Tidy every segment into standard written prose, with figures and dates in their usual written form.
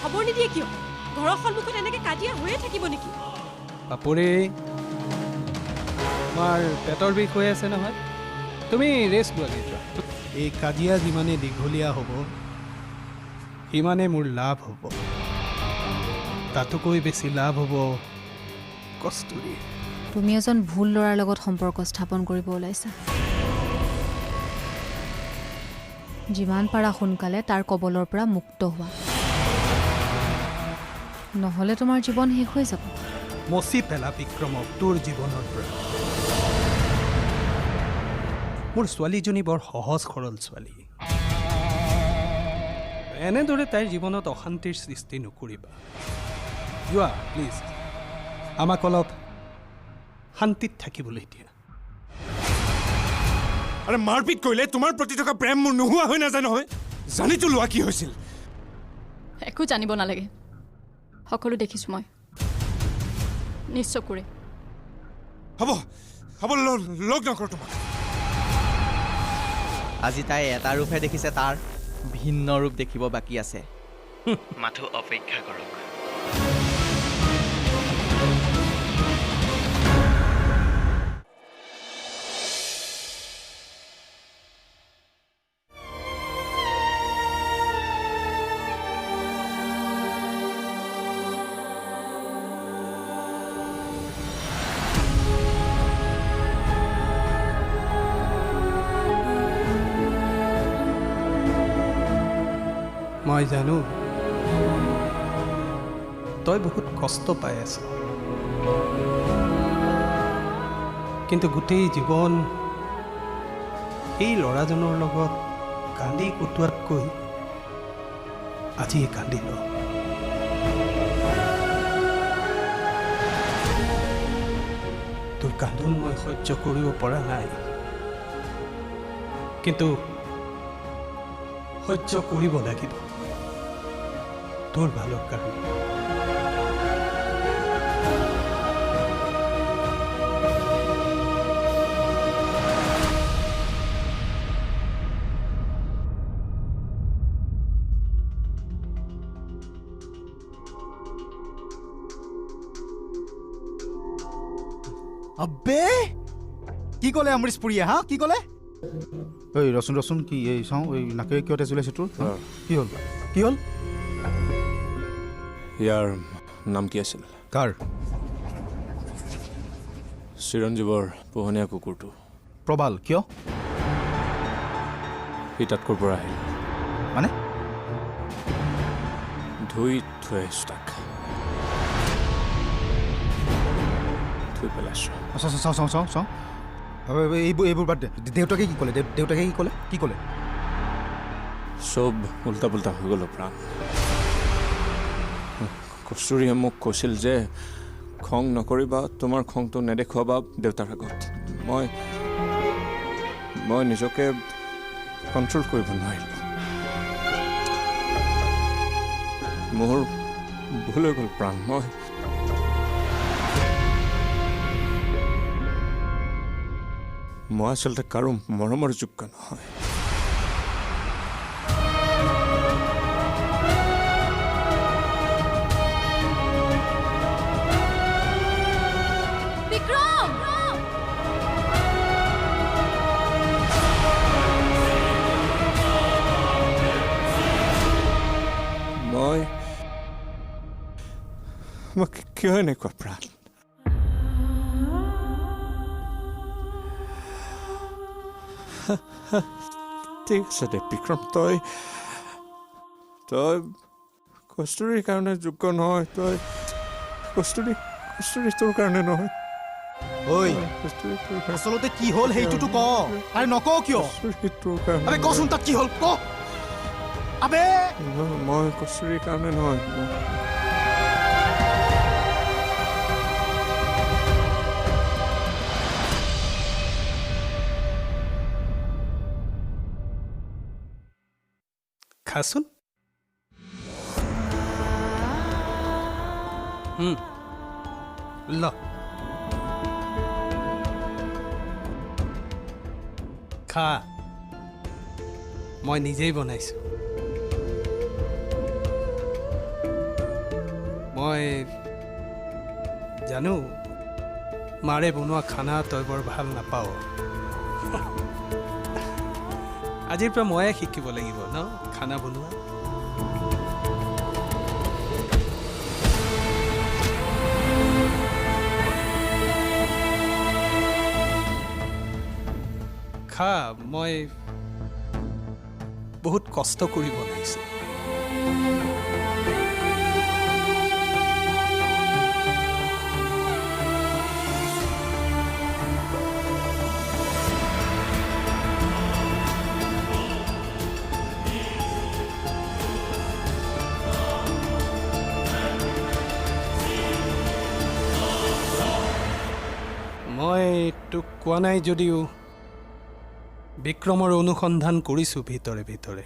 খবৰ নিদিয়ে কিয়? ঘৰৰ সন্মুখত এনেকৈ কাজিয়া হৈয়ে থাকিব নেকি? বাপুৰে, তোমাৰ পেটৰ বিষ হৈ আছে নহয়, তুমি ৰেষ্ট লোৱাগৈ যোৱা। এই কাজিয়া যিমানে দীঘলীয়া হ'ব সিমানে মোৰ লাভ হ'ব। তাতোকৈ বেছি লাভ হ'ব কস্তুৰী। তুমি এজন ভুল ল'ৰাৰ লগত সম্পৰ্ক স্থাপন কৰিব ওলাইছা। যিমান পাৰা সোনকালে তাৰ কবলৰ পৰা মুক্ত হোৱা, নহ'লে তোমাৰ জীৱন শেষ হৈ যাব। মচি পেলা বিক্ৰমক তোৰ জীৱনৰ পৰা। মোৰ ছোৱালীজনী বৰ সহজ সৰল ছোৱালী। এনেদৰে তাইৰ জীৱনত অশান্তিৰ সৃষ্টি নকৰিবা। যোৱা প্লিজ, আমাক অলপ শান্তিত থাকিবলৈ দিয়া। আৰে মাৰপিট কৰিলে তোমাৰ প্ৰতি থকা প্ৰেম মোৰ নোহোৱা হৈ নাযায় নহয়। জানিতো লোৱা কি হৈছিল। একো জানিব নালাগে, সকলো দেখিছোঁ মই নিজ চকুৰে। হ'ব হ'ব, লগ নকৰ তোমাক। আজি তাই এটা ৰূপহে দেখিছে, তাৰ ভিন্ন ৰূপ দেখিব বাকী আছে। মাথো অপেক্ষা কৰক। মই জানো তই বহুত কষ্ট পাই আছ, কিন্তু গোটেই জীৱন এই ল'ৰাজনৰ লগত কান্দি কটোৱাতকৈ আজি কান্দি ল। তোৰ কান্দোন মই সহ্য কৰিব পৰা নাই, কিন্তু সহ্য কৰিব লাগিব তোৰ ভালৰ কাৰণে। আবে কি ক'লে অমৃতপুৰীয়া? হা কি ক'লে? এই ৰচোন কি এই চাওঁ, এই নাকে কিয় তেজ ওলাইছে তোৰ? কি হ'ল কি হ'ল? ইয়াৰ নাম কি আছিল? কাৰ? চিৰঞ্জীৱৰ পোহনীয়া কুকুৰটো প্ৰবাল। কিয়? সি তাতকৈ পৰা আহিল, মানে ধুই থৈ আহিছোঁ তাক, থৈ পেলাইছোঁ। চাওঁ এইবোৰ বাদ দে। দেউতাকে কি ক'লে? দেউতাকে কি ক'লে? চব উল্টা পুল্টা হৈ গ'ল প্ৰাণ। কস্তুৰীয়ে মোক কৈছিল যে খং নকৰিবা, তোমাৰ খংটো নেদেখুৱাবা দেউতাৰ আগত। মই নিজকে কণ্ট্ৰল কৰিব নোৱাৰিলোঁ। মোৰ ভুল হৈ গ'ল প্ৰাণ। মই আচলতে কাৰো মৰমৰ যোগ্য নহয়। বিক্ৰম! মই কিয় এনেকুৱা প্ৰাণ? ঠিক আছে দে বিক্ৰম, তই কস্তুৰীৰ কাৰণে যোগ্য নহয়। তই কস্তুৰী তোৰ কাৰণে নহয়। ঐ কস্তুৰী তোৰ কাৰণে। আচলতে কি হ'ল সেইটোতো ক। আৰে নক কিয়? কস্তুৰী তোৰ কাৰণে। আবে কচোন তাত কি হ'ল ক। আবে মই কস্তুৰীৰ কাৰণে নহয়। খাচোন। ল খা, মই নিজেই বনাইছোঁ। মই জানো মাৰে বনোৱা খানা তই বৰ ভাল নাপাওঁ আজিৰ পৰা ময়ে শিকিব লাগিব ন খানা বনোৱা খা মই বহুত কষ্ট কৰি বনাইছোঁ মই তোক কোৱা নাই যদিও বিক্ৰমৰ অনুসন্ধান কৰিছোঁ ভিতৰে ভিতৰে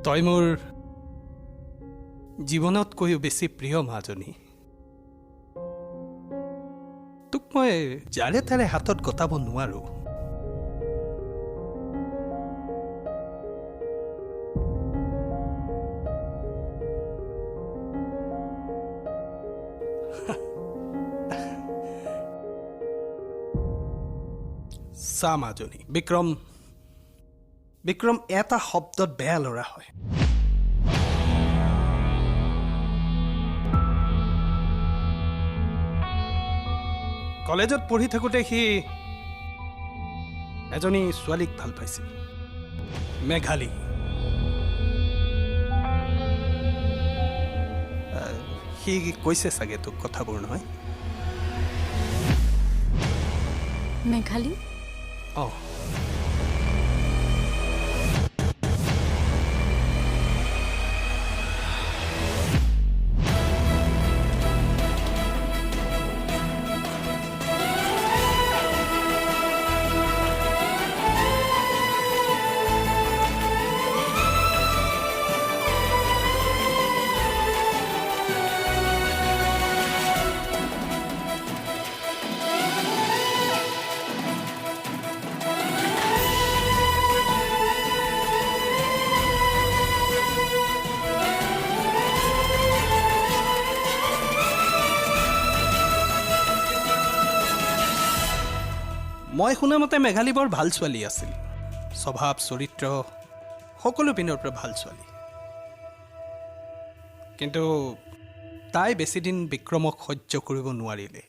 তই মোৰ জীৱনতকৈও বেছি প্ৰিয় মাজনী তোক মই যাৰে তাৰে হাতত গতাব নোৱাৰো চা মাজনী বিক্ৰম এটা শব্দত বেয়া ল'ৰা হয় কলেজত পঢ়ি থাকোঁতে সি এজনী ছোৱালীক ভাল পাইছিল মেঘালী সি কৈছে চাগে তোক কথাবোৰ নহয় মেঘালী অঁ মই শুনা মতে মেঘালী বৰ ভাল ছোৱালী আছিল স্বভাৱ চৰিত্ৰ সকলো পিনৰ পৰা ভাল ছোৱালী কিন্তু তাই বেছিদিন বিক্ৰমক সহ্য কৰিব নোৱাৰিলে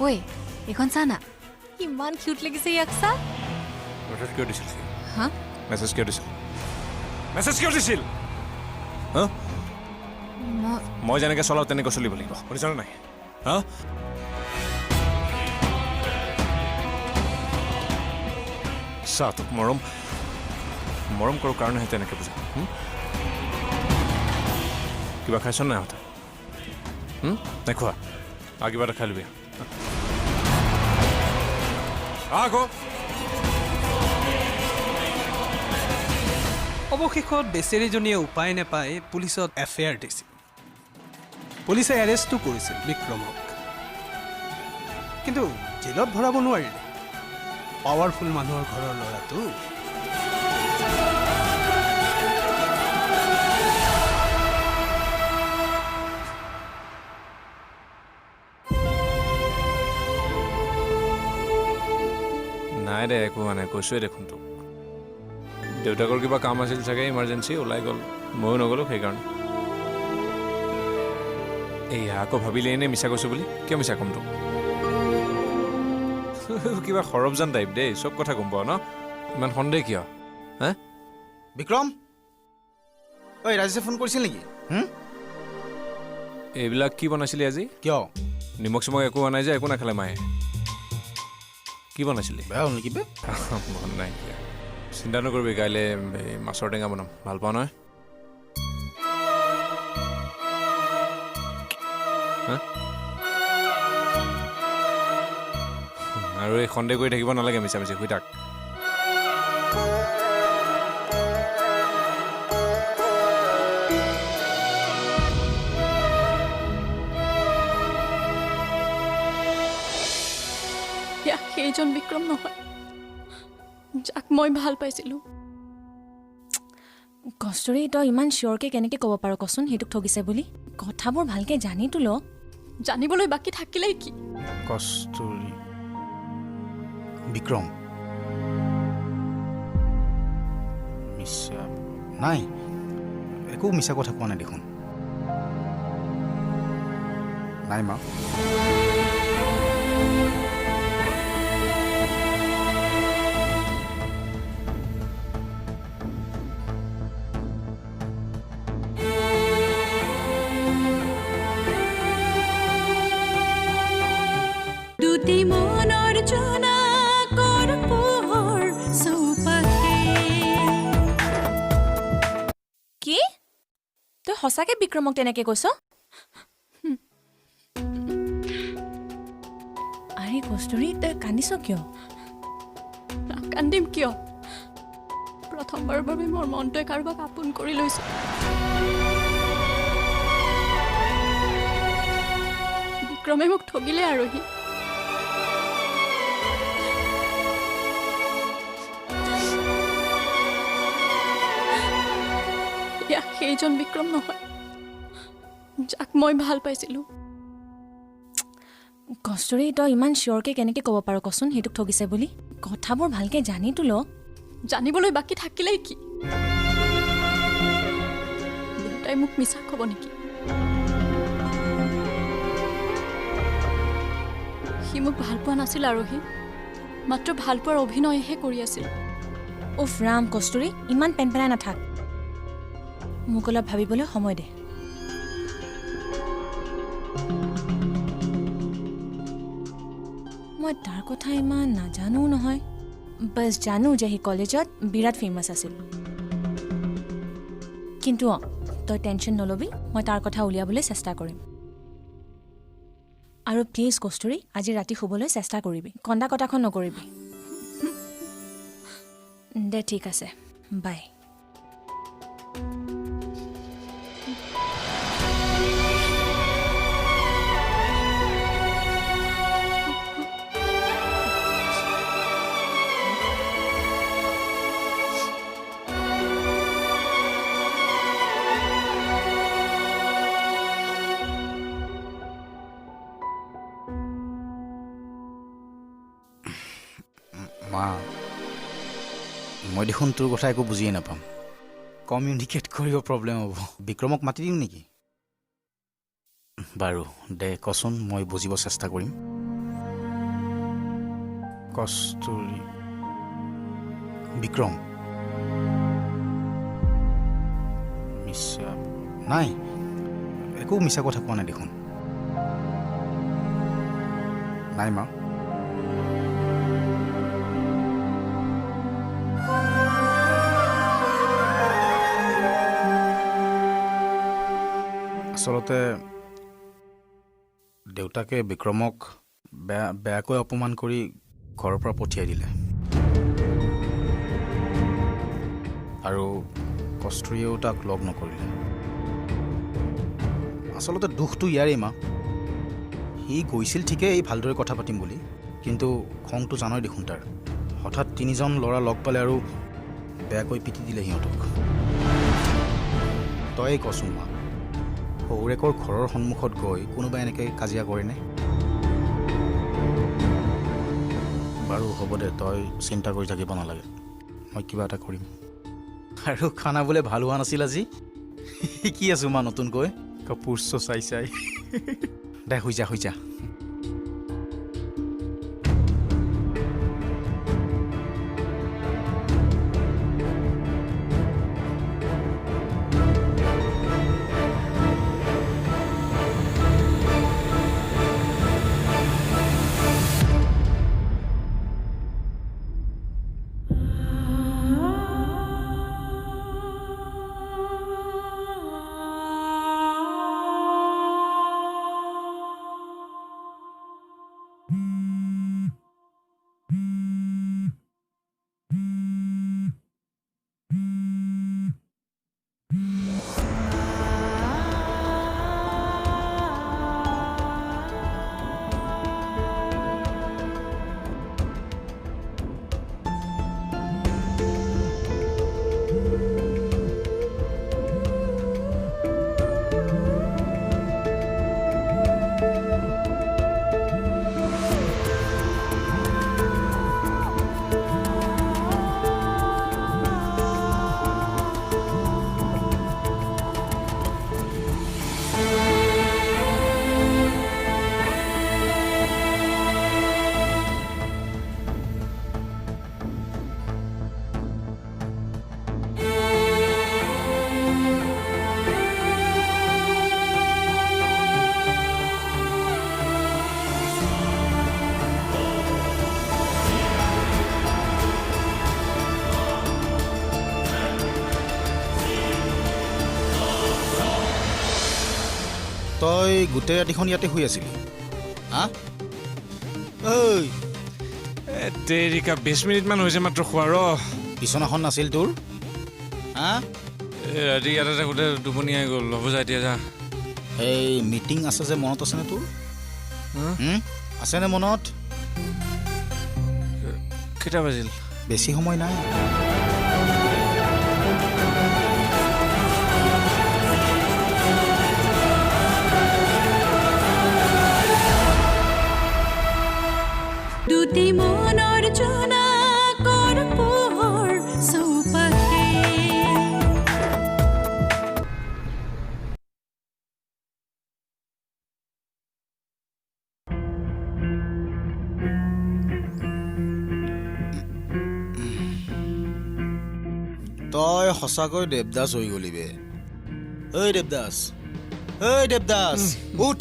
ঐ এইখন চা না ইমান কিউট লাগিছে ইয়াক চা মেছেজ কিয় দিছিল হা মেছেজ কিয় দিছিল মেছেজ কিয় দিছিল হা মই যেনেকৈ চলাওঁ তেনেকৈ চলিব লাগিব শুনিছনে নাই হা চা তোক মৰম কৰোঁ কাৰণেহে তেনেকৈ বুজা কিবা খাইছ নাই হতা নাই খোৱা আৰু কিবা এটা খাই ল'বি আকৌ অৱশেষত বেচেৰীজনীয়ে উপায় নাপাই পুলিচত এফআইআৰ দিছিল পুলিচে এৰেষ্টো কৰিছিল বিক্ৰমক কিন্তু জেলত ভৰাব নোৱাৰিলে পাৱাৰফুল মানুহৰ ঘৰৰ ল'ৰাটো নাই দে একো হোৱা নাই কৈছোৱে দেখোন তোক দেউতাকৰ কিবা কাম আছিল চাগে ইমাৰ্জেঞ্চি ওলাই গ'ল ময়ো নগ'লোঁ সেইকাৰণে এয়া আকৌ ভাবিলে এনেই মিছা কৈছোঁ বুলি কিয় মিছা ক'ম তোক কিবা সৰবজান টাইপ দেই চব কথা গম পাওঁ ন ইমান সন্দেহ কিয় হা বিক্ৰম ঐ ৰাজেশে ফোন কৰিছিল নেকি এইবিলাক কি বনাইছিলি আজি কিয় নিমখ চিমখ একো হোৱা নাই যে একো নাখালে মায়ে কি বনাইছিলি বেয়া হ'ল নেকি বে মন নাই চিন্তা নকৰিবি কাইলৈ মাছৰ টেঙা বনাম ভাল পাওঁ নহয় আৰু এই সন্দেহ কৰি থাকিব নালাগে মিছা মিছি শুই থাক সেইজন বিক্ৰম নহয় যাক মই ভাল পাইছিলোঁ। কস্তুৰী, তই ইমান চিয়ৰকৈ কেনেকৈ ক'ব পাৰ কচোন সেইটোক ঠগিছে বুলি? কথাবোৰ ভালকৈ জানিতো ল। জানিবলৈ বাকী থাকিলেই কি? কস্তুৰী, বিক্ৰম মিছা নাই, একো মিছা কথা কোৱা নাই দেখোন। নাই মা, দুটি মনৰ জোনাকৰ পোহৰ চৌপাশে। কি? তই সঁচাকৈ বিক্ৰমক তেনেকৈ কৈছ? আৰে কস্তুৰী, তই কান্দিছ কিয়? কান্দিম কিয়? প্ৰথমবাৰৰ বাবে মোৰ মনটোৱে কাৰোবাক আপোন কৰি লৈছোঁ। বিক্ৰমে মোক ঠগিলে আৰোহী। এয়া সেইজন বিক্ৰম নহয় যাক মই ভাল পাইছিলোঁ। কস্তুৰী, তই ইমান চিয়ৰকৈ কেনেকৈ ক'ব পাৰ কচোন সেইটোক ঠগিছে বুলি? কথাবোৰ ভালকৈ জানিতো ল। জানিবলৈ বাকী থাকিলেই কি? দেউতাই মোক মিছা ক'ব নেকি? সি মোক ভাল পোৱা নাছিল আৰোহী, মাত্ৰ ভাল পোৱাৰ অভিনয়হে কৰি আছিল। উফ ৰাম কস্তুৰী, ইমান পেনপেনাই নাথাক, মোক অলপ ভাবিবলৈ সময় দে। মই তাৰ কথা ইমান নাজানো নহয়, বাছ জানো যে সি কলেজত বিৰাট ফেমাছ আছিল। কিন্তু তই টেনশ্যন নল'বি, মই তাৰ কথা উলিয়াবলৈ চেষ্টা কৰিম। আৰু প্লিজ কস্তুৰী, আজি ৰাতি শুবলৈ চেষ্টা কৰিবি, কন্দা কটাখন নকৰিবি। দে ঠিক আছে, বাই। মা, মই দেখোন তোৰ কথা একো বুজিয়ে নাপাম। কমিউনিকেট কৰিব প্ৰব্লেম হ'ব। বিক্ৰমক মাতি দিম নেকি? বাৰু দে কচোন, মই বুজিব চেষ্টা কৰিম। কস্তুৰী, বিক্ৰম মিছা নাই, একো মিছা কথা কোৱা নাই দেখোন। নাই মা, আচলতে দেউতাকে বিক্ৰমক বেয়াকৈ অপমান কৰি ঘৰৰ পৰা পঠিয়াই দিলে, আৰু কস্তুৰীয়েও তাক লগ নকৰিলে। আচলতে দুখটো ইয়াৰেই মা, সি গৈছিল ঠিকেই ভালদৰে কথা পাতিম বুলি, কিন্তু খংটো জানই দেখোন তাৰ। হঠাৎ তিনিজন ল'ৰা লগ পালে আৰু বেয়াকৈ পিটি দিলে সিহঁতক। তয়ে কচোন মা, শহুৰেকৰ ঘৰৰ সন্মুখত গৈ কোনোবাই এনেকৈ কাজিয়া কৰেনে? বাৰু হ'ব দে, তই চিন্তা কৰি থাকিব নালাগে, মই কিবা এটা কৰিম। আৰু খানা বোলে ভাল হোৱা নাছিল আজি? শিকি আছোঁ মা নতুনকৈ, কাপোৰ চাই চাই। দে হৈ যা, হৈ যা। তই গোটেই ৰাতিখন ইয়াতে শুই আছিলি হা ঐ দেৰিকা 20 মিনিটমান হৈছে মাত্ৰ খোৱা ৰ বিচনাখন নাছিল তোৰ হা ৰাতি ইয়াতে থাকোঁতে টোপনি আহি গ'ল হ'ব যা এতিয়া যা এই মিটিং আছে যে মনত আছেনে তোৰ আছেনে মনত কেইটা বাজিল বেছি সময় নাই দুটি মনৰ জোনাকৰ পোহৰ চৌপাশে তই সঁচাকৈ দেৱদাস হৈ গলি বে ঐ দেৱদাস উঠ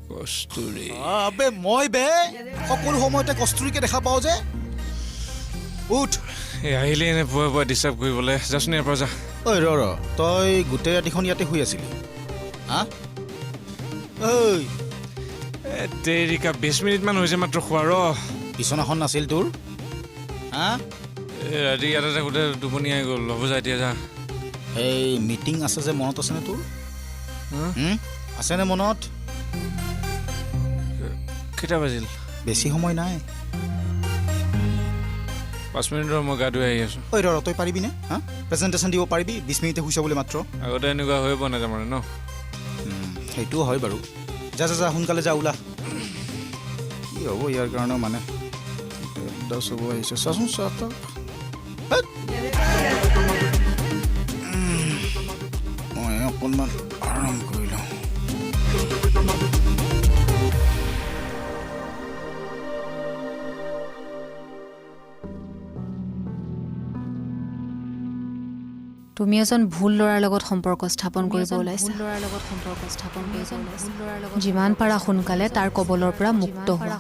কস্তুৰী আবে মই বে সকলো সময়তে কস্তুৰীকে দেখা পাওঁ যে উঠ এই আহিলে এনে পুৱা পুৱা ডিষ্টাৰ্ব কৰিবলৈ যাচোন ইয়াৰ পৰা যা ঐ ৰ তই গোটেই ৰাতিখন ইয়াতে শুই আছিলি হা ঐ দেৰিকা 20 মিনিটমান হৈছে মাত্ৰ খোৱা ৰ বিচনাখন নাছিল তোৰ হা ৰাতি ইয়াতে থাকোঁতে টোপনি আহি গ'ল হ'ব যা এতিয়া যা এই মিটিং আছে যে মনত আছেনে তোৰ আছেনে মনত কেইটা বাজিল বেছি সময় নাই 5 মিনিটৰ মই গা ধুই আহি আছোঁ ঐ ৰ তই পাৰিবিনে হা প্ৰেজেণ্টেশ্যন দিব পাৰিবি 20 মিনিটে শুইছ বুলি মাত্ৰ আগতে এনেকুৱা হৈ পোৱা নাই তাৰমানে ন সেইটোও হয় বাৰু যা যা যা সোনকালে যা ওলা কি হ'ব ইয়াৰ কাৰণে মানে চব আহিছে চাচোন চা মই অকণমান আৰাম কৰি লওঁ তুমি এজন ভুল ল'ৰাৰ লগত সম্পৰ্ক স্থাপন কৰিব ওলাইছা যিমান পাৰা সোনকালে তাৰ কবলৰ পৰা মুক্ত হোৱা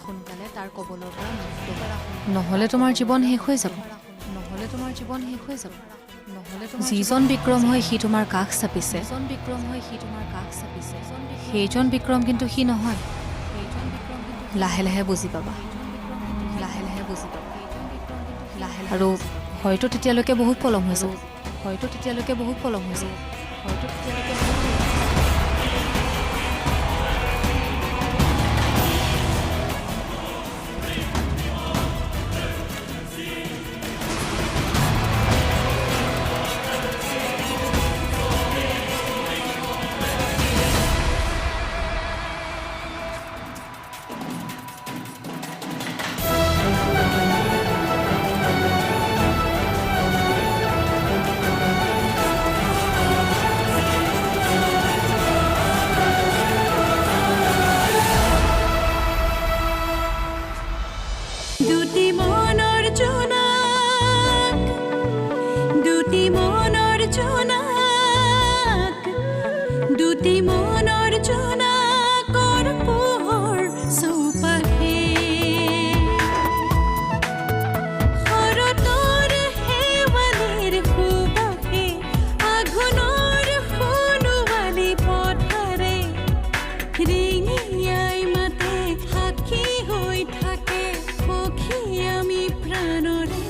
নহ'লে তোমাৰ জীৱন শেষ হৈ যাব যিজন বিক্ৰম হৈ সি তোমাৰ কাষ চাপিছে সেইজন বিক্ৰম কিন্তু সি নহয় লাহে লাহে বুজি পাবা আৰু হয়তো তেতিয়ালৈকে বহুত পলম হৈছে দুটি মনৰ জোনাকৰ পোহৰ চৌপাশে শৰতৰ শেৱালিৰ সুবাসে আঘোণৰ সোণোৱালী পথাৰে ৰিঙিয়াই মাতে সাক্ষী হৈ থাকে সখী আমি প্ৰাণৰে